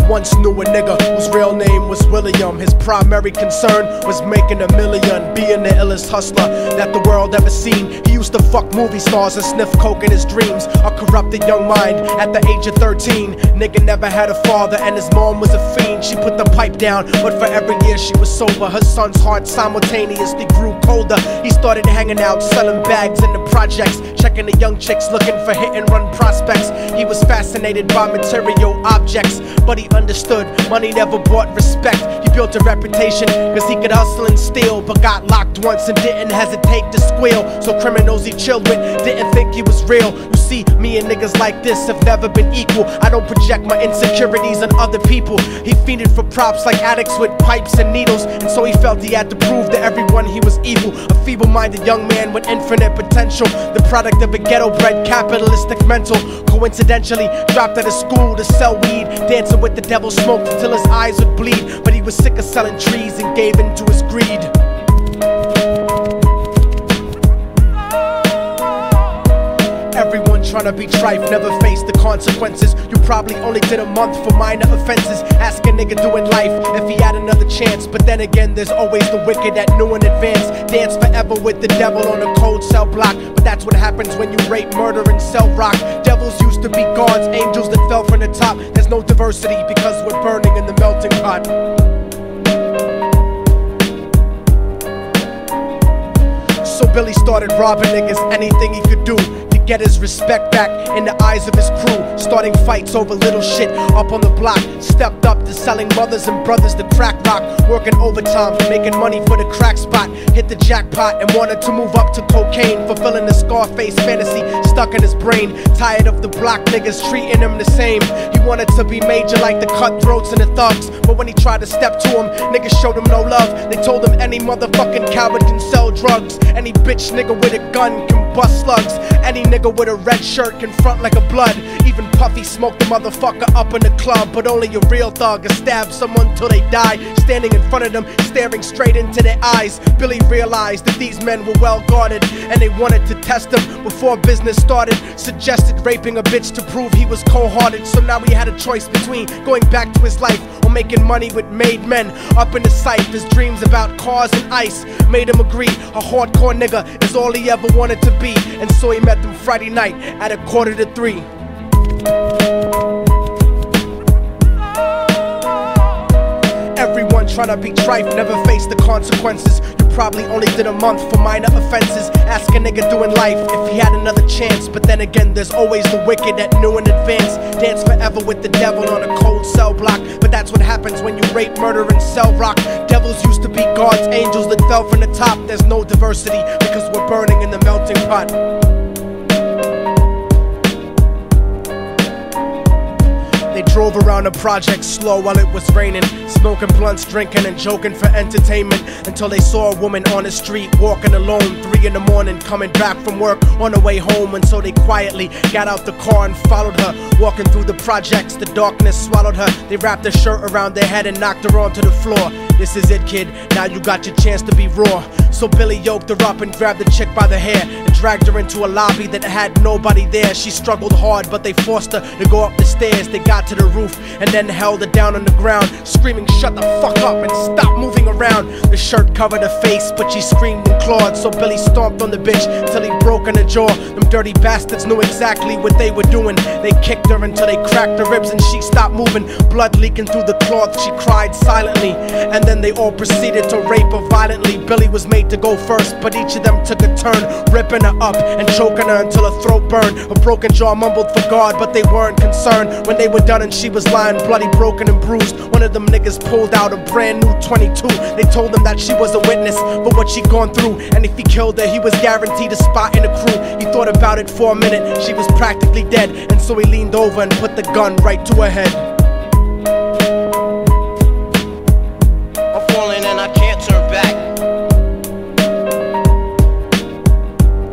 once knew a nigga whose real name was William. His primary concern was making $1 million, being the illest hustler that the world ever seen. He used to fuck movie stars and sniff coke in his dreams. A corrupted young mind at the age of 13. Nigga never had a father and his mom was a fiend. She put the pipe down, but for every year she was sober, her son's heart simultaneously grew colder. He started hanging out, selling bags in the projects, checking the young chicks looking for hit and run prospects. He was fascinated by material objects, but he understood money never bought respect. He built a reputation cause he could hustle and steal, but got locked once and didn't hesitate to squeal. So criminals he chilled with didn't think he was real. You see, me and niggas like this have never been equal. I don't project my insecurities on other people. He fiended for props like addicts with pipes and needles, and so he felt he had to prove to everyone he was evil. A feeble-minded young man with infinite potential, the product of a ghetto-bred capitalistic mental. Coincidentally dropped out of school to sell weed, dancing with the devil, smoked until his eyes would bleed. But he was sick of selling trees and gave in to his greed. Everyone tryna be trife, never face the consequences. You probably only did a month for minor offenses. Ask a nigga doing life if he had another chance. But then again, there's always the wicked that knew in advance. Dance forever with the devil on a cold cell block. But that's what happens when you rape, murder, and sell rock. Devils used to be gods, angels that fell from the top. There's no diversity because we're burning in the melting pot. So Billy started robbing niggas, anything he could do to get his respect back in the eyes of his crew. Starting fights over little shit up on the block. Stepped up to selling mothers and brothers the crack rock. Working overtime, making money for the crack spot. Hit the jackpot and wanted to move up to cocaine, fulfilling the Scarface fantasy stuck in his brain. Tired of the block niggas treating him the same. He wanted to be major like the cutthroats and the thugs, but when he tried to step to him, niggas showed him no love. They told him any motherfucking coward can sell drugs. Any bitch nigga with a gun can bust slugs. Any nigga with a red shirt can front like a blood. Even Puffy smoked the motherfucker up in the club. But only a real thug can stab someone till they die. Standing in front of them, staring straight into their eyes, Billy realized that these men were well guarded, and they wanted to test him before business started. Suggested raping a bitch to prove he was cold-hearted. So now he had a choice between going back to his life or making money with made men. Up in the sight, his dreams about cars and ice made him agree a hardcore nigga is all he ever wanted to be. And so he met them Friday night at 2:45. Everyone tryna be trife, never face the consequences. You probably only did a month for minor offenses. Ask a nigga doing life if he had another chance. But then again, there's always the wicked that knew in advance. Dance forever with the devil on a cold cell block. But that's what happens when you rape, murder, and sell rock. Devils used to be gods, angels that fell from the top. There's no diversity because we're burning in the melting pot. They drove around the project slow while it was raining, smoking blunts, drinking and joking for entertainment, until they saw a woman on the street walking alone, 3 in the morning, coming back from work on her way home. And so they quietly got out the car and followed her. Walking through the projects, the darkness swallowed her. They wrapped her shirt around their head and knocked her onto the floor. This is it, kid, now you got your chance to be raw. So Billy yoked her up and grabbed the chick by the hair and dragged her into a lobby that had nobody there. She struggled hard, but they forced her to go up the stairs. They got to the roof and then held her down on the ground, screaming, "Shut the fuck up and stop moving around." The shirt covered her face, but she screamed and clawed. So Billy stomped on the bitch till he broke in her jaw. Them dirty bastards knew exactly what they were doing. They kicked her until they cracked her ribs and she stopped moving. Blood leaking through the cloth, she cried silently. And then they all proceeded to rape her violently. Billy was made to go first, but each of them took a turn, ripping her up and choking her until her throat burned. Her broken jaw mumbled for God, but they weren't concerned. When they were done and she was lying bloody, broken and bruised, one of them niggas pulled out a brand new 22. They told him that she was a witness for what she'd gone through, and if he killed her, he was guaranteed a spot in the crew. He thought about it for a minute, she was practically dead, and so he leaned over and put the gun right to her head. I'm falling and I can't turn back.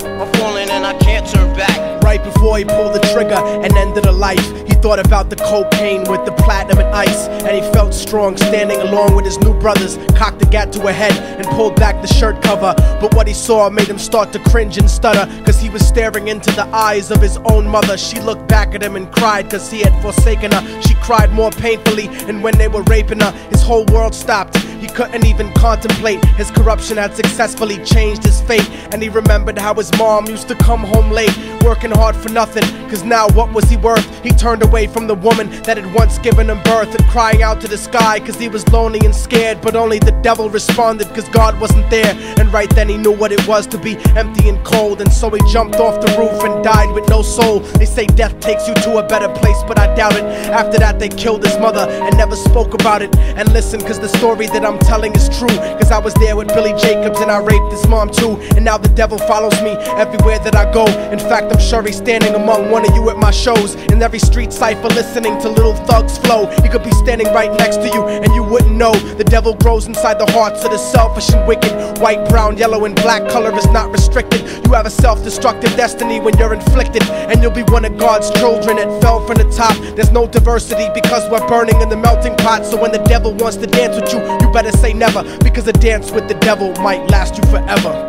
I'm falling and I can't turn back. Right before he pulled the trigger and ended her life, he thought about the cocaine with the platinum and ice, and he felt strong standing along with his new brothers. Cocked the gat to her head and pulled back the shirt cover, but what he saw made him start to cringe and stutter, cause he was staring into the eyes of his own mother. She looked back at him and cried cause he had forsaken her. She cried more painfully, and when they were raping her, his whole world stopped. He couldn't even contemplate. His corruption had successfully changed his fate, and he remembered how his mom used to come home late, working hard for nothing, cause now what was he worth? He turned away from the woman that had once given him birth, and crying out to the sky cause he was lonely and scared, but only the devil responded cause God wasn't there. And right then he knew what it was to be empty and cold, and so he jumped off the roof and died with no soul. They say death takes you to a better place, but I doubt it. After that they killed his mother and never spoke about it. And listen, cause the story that I'm telling is true, cause I was there with Billy Jacobs and I raped his mom too. And now the devil follows me everywhere that I go. In fact, I'm sure he's standing among one of you at my shows, in every street cipher listening to Little Thug's flow. He could be standing right next to you and you wouldn't know. The devil grows inside the hearts of the selfish and wicked. White, brown, yellow and black color is not restricted. You have a self-destructive destiny when you're inflicted, and you'll be one of God's children that fell from the top. There's no diversity because we're burning in the melting pot. So when the devil wants to dance with you, you better say never, because a dance with the devil might last you forever.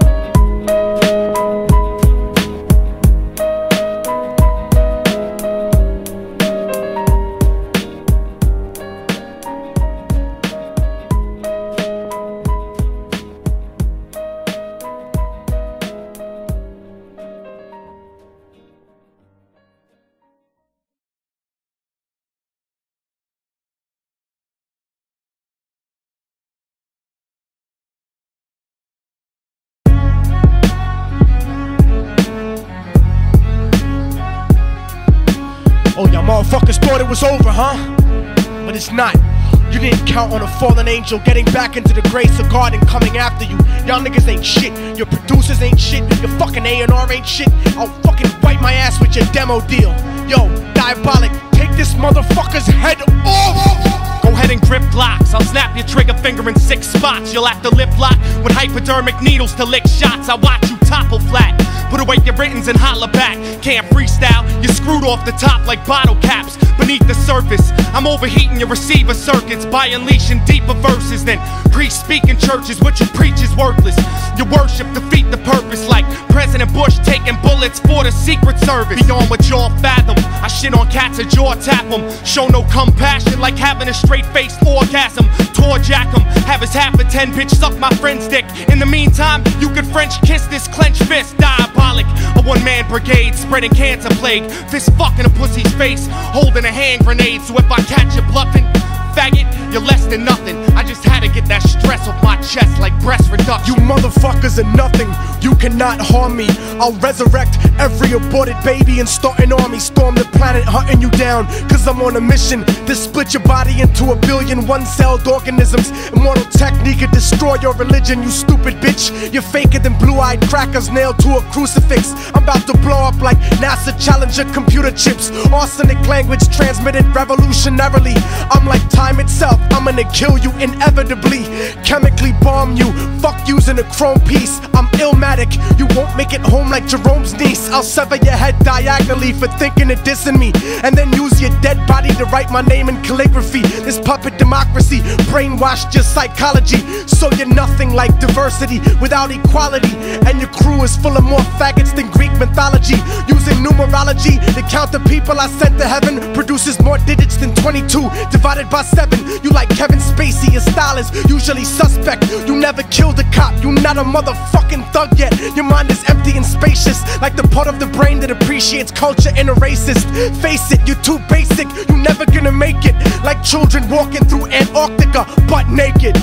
Oh, y'all motherfuckers thought it was over, huh? But it's not. You didn't count on a fallen angel getting back into the grace of God and coming after you. Y'all niggas ain't shit. Your producers ain't shit. Your fucking A&R ain't shit. I'll fucking wipe my ass with your demo deal. Yo, Diabolic, take this motherfucker's head off! Go ahead and grip locks. I'll snap your trigger finger in 6 spots. You'll have to lip lock with hypodermic needles to lick shots. I watch you topple flat. Put away your writtens and holler back. Can't freestyle, you're screwed off the top like bottle caps. Beneath the surface, I'm overheating your receiver circuits by unleashing deeper verses than priests speak in churches. What you preach is worthless. Your worship defeat the purpose, like President Bush taking bullets for the Secret Service. Beyond what y'all fathom, I shit on cats or jaw tap them. Show no compassion like having a straight-faced orgasm. Tour jack them, have his half a 10 bitch suck my friend's dick. In the meantime, you could French kiss this clenched fist. Diabolic, a one-man brigade spreading cancer plague. Fist fucking a pussy's face, holding a hand grenade. So if I catch you bluffing, faggot, you're less than nothing. I just had to get that stress off my chest like breast reduction. You motherfuckers are nothing. You cannot harm me. I'll resurrect every aborted baby and start an army. Storm the planet hunting you down, cause I'm on a mission to split your body into 1 billion one-celled organisms. Immortal Techinque could destroy your religion, you stupid bitch. You're faker than blue-eyed crackers nailed to a crucifix. I'm about to blow up like NASA Challenger computer chips. Arsenic language transmitted revolutionarily. I'm like time itself, I'm gonna kill you inevitably. Chemically bomb you, fuck using a chrome piece. I'm illmatic, you won't make it home like Jerome's niece. I'll sever your head diagonally for thinking of dissing me, and then use your dead body to write my name in calligraphy. This puppet democracy brainwashed your psychology, so you're nothing like diversity without equality. And your crew is full of more faggots than Greek mythology. Using numerology to count the people I sent to heaven produces more digits than 22 divided by 7. You like Kevin Spacey, your style is usually suspect. You never killed a cop, you not a motherfucking thug yet. Your mind is empty and spacious, like the part of the brain that appreciates culture and a racist. Face it, you're too basic, you never gonna make it. Like children walking through Antarctica butt naked.